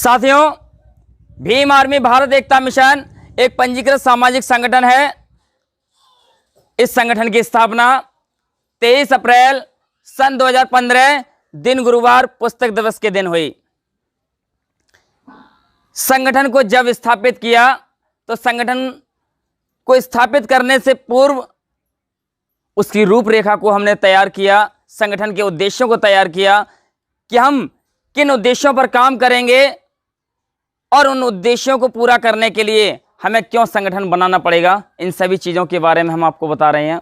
साथियों, भीम आर्मी भारत एकता मिशन एक पंजीकृत सामाजिक संगठन है। इस संगठन की स्थापना 23 अप्रैल सन 2015 दिन गुरुवार पुस्तक दिवस के दिन हुई। संगठन को जब स्थापित किया तो संगठन को स्थापित करने से पूर्व उसकी रूपरेखा को हमने तैयार किया, संगठन के उद्देश्यों को तैयार किया कि हम किन उद्देश्यों पर काम करेंगे और उन उद्देश्यों को पूरा करने के लिए हमें क्यों संगठन बनाना पड़ेगा। इन सभी चीजों के बारे में हम आपको बता रहे हैं।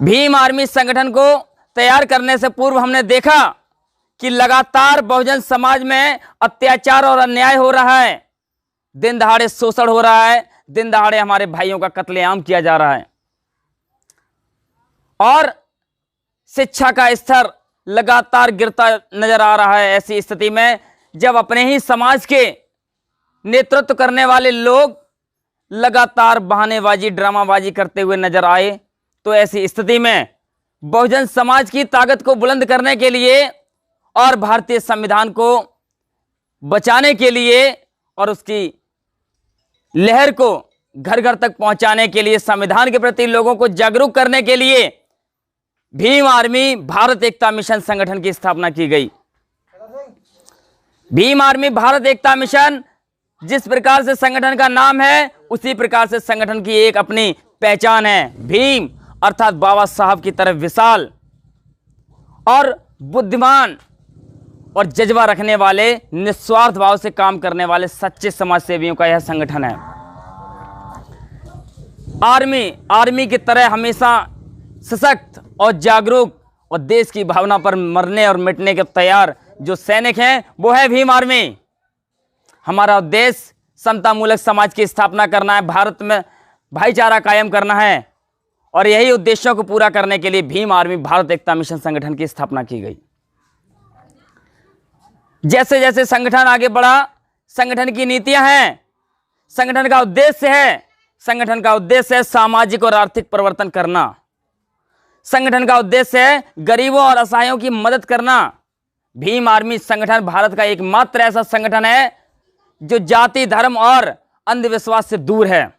भीम आर्मी संगठन को तैयार करने से पूर्व हमने देखा कि लगातार बहुजन समाज में अत्याचार और अन्याय हो रहा है, दिन दहाड़े शोषण हो रहा है, दिन दहाड़े हमारे भाइयों का कत्लेआम किया जा रहा है और शिक्षा का स्तर लगातार गिरता नजर आ रहा है। ऐसी स्थिति में जब अपने ही समाज के नेतृत्व करने वाले लोग लगातार बहानेबाजी, ड्रामाबाजी करते हुए नजर आए, तो ऐसी स्थिति में बहुजन समाज की ताकत को बुलंद करने के लिए और भारतीय संविधान को बचाने के लिए और उसकी लहर को घर घर तक पहुंचाने के लिए, संविधान के प्रति लोगों को जागरूक करने के लिए भीम आर्मी भारत एकता मिशन संगठन की स्थापना की गई। भीम आर्मी भारत एकता मिशन जिस प्रकार से संगठन का नाम है, उसी प्रकार से संगठन की एक अपनी पहचान है। भीम अर्थात बाबा साहब की तरह विशाल और बुद्धिमान और जज्बा रखने वाले, निस्वार्थ भाव से काम करने वाले सच्चे समाज सेवियों का यह संगठन है। आर्मी की तरह हमेशा सशक्त और जागरूक और देश की भावना पर मरने और मिटने के तैयार जो सैनिक हैं, वो है भीम आर्मी। हमारा उद्देश्य समतामूलक समाज की स्थापना करना है, भारत में भाईचारा कायम करना है और यही उद्देश्यों को पूरा करने के लिए भीम आर्मी भारत एकता मिशन संगठन की स्थापना की गई। जैसे जैसे संगठन आगे बढ़ा, संगठन की नीतियां हैं, संगठन का उद्देश्य है सामाजिक और आर्थिक परिवर्तन करना। संगठन का उद्देश्य है गरीबों और असहायों की मदद करना। भीम आर्मी संगठन भारत का एकमात्र ऐसा संगठन है जो जाति, धर्म और अंधविश्वास से दूर है।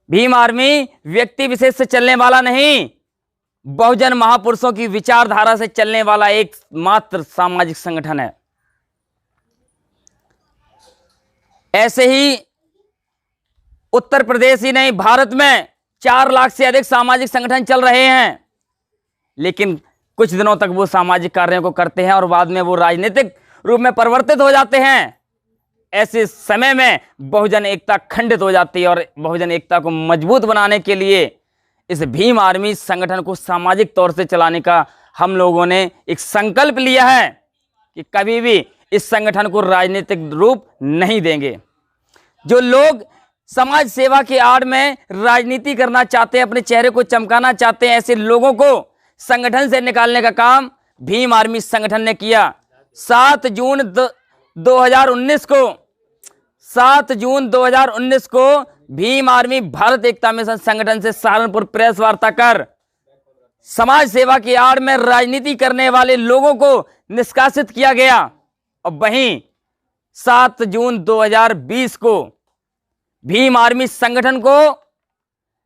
भीम आर्मी व्यक्ति विशेष से चलने वाला नहीं, बहुजन महापुरुषों की विचारधारा से चलने वाला एकमात्र सामाजिक संगठन है। ऐसे ही उत्तर प्रदेश ही नहीं, भारत में 4 लाख से अधिक सामाजिक संगठन चल रहे हैं, लेकिन कुछ दिनों तक वो सामाजिक कार्यों को करते हैं और बाद में वो राजनीतिक रूप में परिवर्तित हो जाते हैं। ऐसे समय में बहुजन एकता खंडित हो जाती है और बहुजन एकता को मजबूत बनाने के लिए इस भीम आर्मी संगठन को सामाजिक तौर से चलाने का हम लोगों ने एक संकल्प लिया है कि कभी भी इस संगठन को राजनीतिक रूप नहीं देंगे। जो लोग समाज सेवा की आड़ में राजनीति करना चाहते हैं, अपने चेहरे को चमकाना चाहते हैं, ऐसे लोगों को संगठन से निकालने का काम भीम आर्मी संगठन ने किया। 7 जून 2019 को भीम आर्मी भारत एकता मिशन संगठन से सहारनपुर प्रेस वार्ता कर समाज सेवा की आड़ में राजनीति करने वाले लोगों को निष्कासित किया गया। और वहीं 7 जून 2020 को भीम आर्मी संगठन को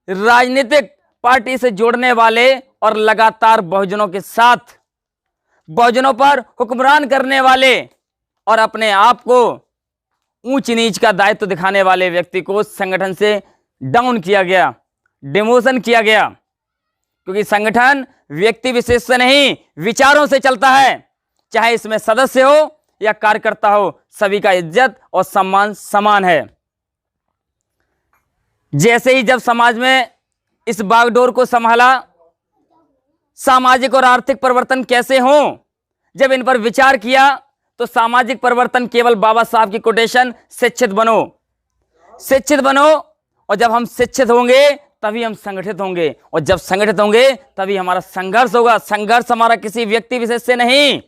राजनीतिक पार्टी से जोड़ने वाले और लगातार बहुजनों के साथ बहुजनों पर हुक्मरान करने वाले और अपने आप को ऊंच नीच का दायित्व दिखाने वाले व्यक्ति को संगठन से डाउन किया गया, डिमोशन किया गया। क्योंकि संगठन व्यक्ति विशेष से नहीं, विचारों से चलता है। चाहे इसमें सदस्य हो या कार्यकर्ता हो, सभी का इज्जत और सम्मान समान है। जैसे ही जब समाज में इस बागडोर को संभाला, सामाजिक और आर्थिक परिवर्तन कैसे हों, जब इन पर विचार किया तो सामाजिक परिवर्तन केवल बाबा साहब की कोटेशन शिक्षित बनो और जब हम शिक्षित होंगे तभी हम संगठित होंगे और जब संगठित होंगे तभी हमारा संघर्ष होगा। संघर्ष हमारा किसी व्यक्ति विशेष से नहीं,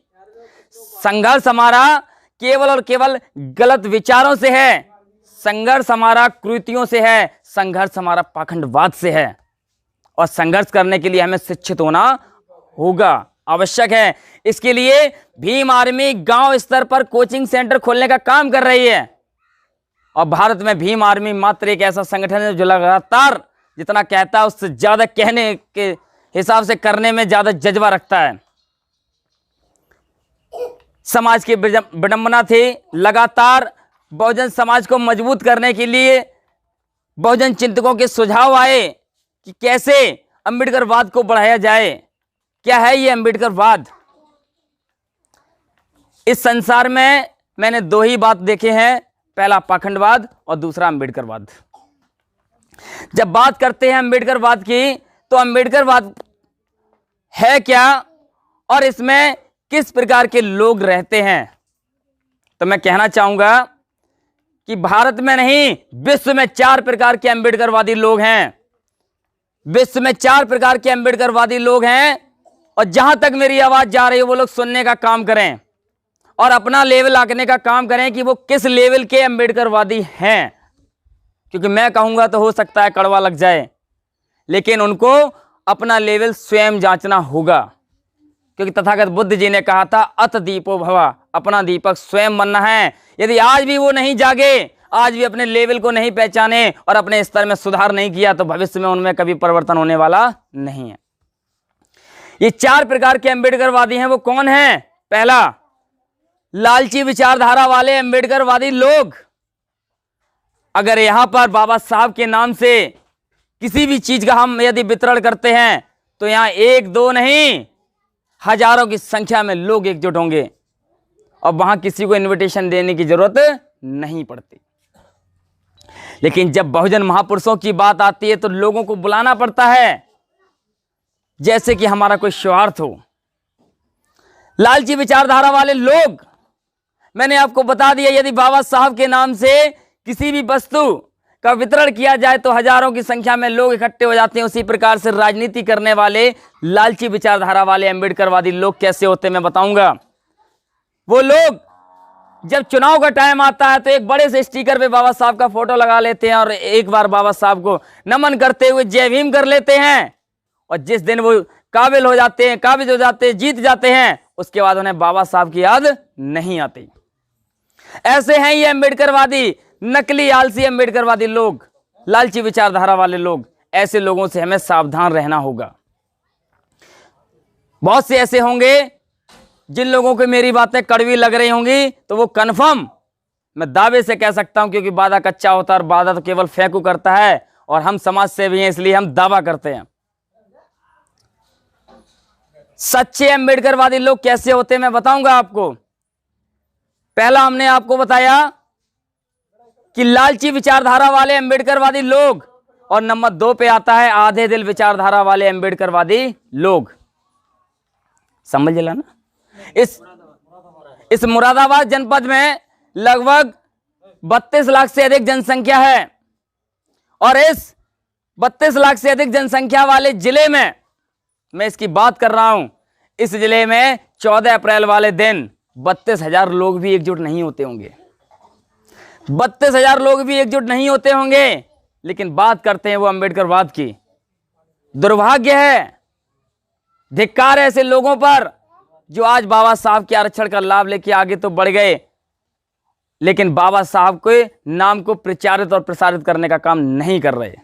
संघर्ष हमारा केवल और केवल गलत विचारों से है, संघर्ष हमारा कुरीतियों से है, संघर्ष हमारा पाखंडवाद से है और संघर्ष करने के लिए हमें शिक्षित होना होगा। आवश्यक है। इसके लिए भीम आर्मी गांव स्तर पर कोचिंग सेंटर खोलने का काम कर रही है। और भारत में भीम आर्मी मात्र एक ऐसा संगठन है जो लगातार जितना कहता है उससे ज्यादा कहने के हिसाब से करने में ज्यादा जज्बा रखता है। समाज की विडंबना थी, लगातार बहुजन समाज को मजबूत करने के लिए बहुजन चिंतकों के सुझाव आए कि कैसे अंबेडकरवाद को बढ़ाया जाए। क्या है ये अंबेडकरवाद? इस संसार में मैंने दो ही बात देखे हैं, पहला पाखंडवाद और दूसरा अंबेडकरवाद। जब बात करते हैं अंबेडकरवाद की तो अंबेडकरवाद है क्या और इसमें किस प्रकार के लोग रहते हैं? तो मैं कहना चाहूंगा कि भारत में नहीं, विश्व में 4 प्रकार के अंबेडकरवादी लोग हैं। विश्व में 4 प्रकार के अंबेडकरवादी लोग हैं और जहां तक मेरी आवाज जा रही है वो लोग सुनने का काम करें और अपना लेवल आंकने का काम करें कि वो किस लेवल के अंबेडकरवादी हैं। क्योंकि मैं कहूंगा तो हो सकता है कड़वा लग जाए, लेकिन उनको अपना लेवल स्वयं जांचना होगा। क्योंकि तथागत बुद्ध जी ने कहा था अत दीपो भवा, अपना दीपक स्वयं बनना है। यदि आज भी वो नहीं जागे, आज भी अपने लेवल को नहीं पहचाने और अपने स्तर में सुधार नहीं किया तो भविष्य में उनमें कभी परिवर्तन होने वाला नहीं है। ये 4 प्रकार के अंबेडकरवादी हैं। वो कौन हैं? पहला, लालची विचारधारा वाले अंबेडकरवादी लोग। अगर यहां पर बाबा साहब के नाम से किसी भी चीज का हम यदि वितरण करते हैं तो यहां 1-2 नहीं, हजारों की संख्या में लोग एकजुट होंगे और वहां किसी को इनविटेशन देने की जरूरत नहीं पड़ती। लेकिन जब बहुजन महापुरुषों की बात आती है तो लोगों को बुलाना पड़ता है जैसे कि हमारा कोई स्वार्थ हो। लालची विचारधारा वाले लोग, मैंने आपको बता दिया, यदि बाबा साहब के नाम से किसी भी वस्तु का वितरण किया जाए तो हजारों की संख्या में लोग इकट्ठे हो जाते हैं। उसी प्रकार से राजनीति करने वाले लालची विचारधारा वाले अंबेडकरवादी लोग कैसे होते हैं मैं बताऊंगा। वो लोग जब चुनाव का टाइम आता है तो एक बड़े से स्टिकर पे बाबा साहब का फोटो लगा लेते हैं और एक बार बाबा साहब को नमन करते हुए जय भीम कर लेते हैं। और जिस दिन वो काबिल हो जाते हैं, काबिज हो जाते हैं, जीत जाते हैं, उसके बाद उन्हें बाबा साहब की याद नहीं आती। ऐसे हैं ये अंबेडकरवादी, नकली आलसी अंबेडकरवादी लोग, लालची विचारधारा वाले लोग। ऐसे लोगों से हमें सावधान रहना होगा। बहुत से ऐसे होंगे जिन लोगों को मेरी बातें कड़वी लग रही होंगी तो वो कन्फर्म मैं दावे से कह सकता हूं, क्योंकि वादा कच्चा होता है और वादा तो केवल फेंकू करता है और हम समाज सेवी हैं इसलिए हम दावा करते हैं। सच्चे अंबेडकरवादी लोग कैसे होते हैं मैं बताऊंगा आपको। पहला हमने आपको बताया कि लालची विचारधारा वाले अंबेडकरवादी लोग, और नंबर 2 पे आता है आधे दिल विचारधारा वाले अंबेडकरवादी लोग। समझ लेना ना। इस मुरादाबाद जनपद में लगभग 32 लाख से अधिक जनसंख्या है और इस 32 लाख से अधिक जनसंख्या वाले जिले में मैं इसकी बात कर रहा हूं। इस जिले में 14 अप्रैल वाले दिन 32,000 लोग भी एकजुट नहीं होते होंगे। 32,000 लोग भी एकजुट नहीं होते होंगे, लेकिन बात करते हैं वो अंबेडकरवाद की। दुर्भाग्य है, धिक्कार है ऐसे लोगों पर जो आज बाबा साहब के आरक्षण का लाभ लेके आगे तो बढ़ गए, लेकिन बाबा साहब के नाम को प्रचारित और प्रसारित करने का काम नहीं कर रहे।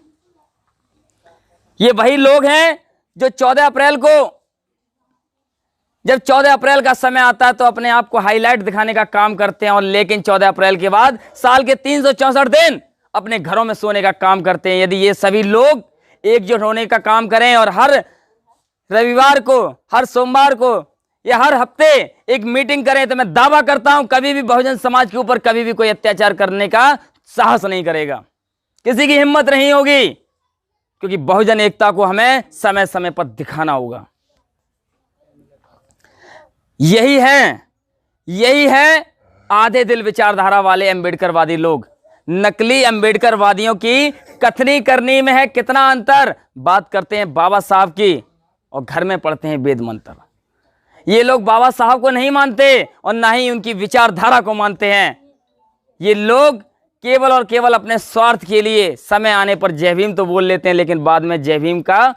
ये वही लोग हैं जो 14 अप्रैल को, जब 14 अप्रैल का समय आता है तो अपने आप को हाईलाइट दिखाने का काम करते हैं, और लेकिन 14 अप्रैल के बाद साल के 364 दिन अपने घरों में सोने का काम करते हैं। यदि ये सभी लोग एकजुट होने का काम करें और हर रविवार को, हर सोमवार को या हर हफ्ते एक मीटिंग करें तो मैं दावा करता हूं कभी भी बहुजन समाज के ऊपर कभी भी कोई अत्याचार करने का साहस नहीं करेगा, किसी की हिम्मत नहीं होगी, क्योंकि बहुजन एकता को हमें समय समय पर दिखाना होगा। यही है आधे दिल विचारधारा वाले अंबेडकरवादी लोग। नकली अंबेडकरवादियों की कथनी करनी में है कितना अंतर। बात करते हैं बाबा साहब की और घर में पढ़ते हैं वेद मंत्र। ये लोग बाबा साहब को नहीं मानते और ना ही उनकी विचारधारा को मानते हैं। ये लोग केवल और केवल अपने स्वार्थ के लिए समय आने पर जय भीम तो बोल लेते हैं, लेकिन बाद में जय भीम का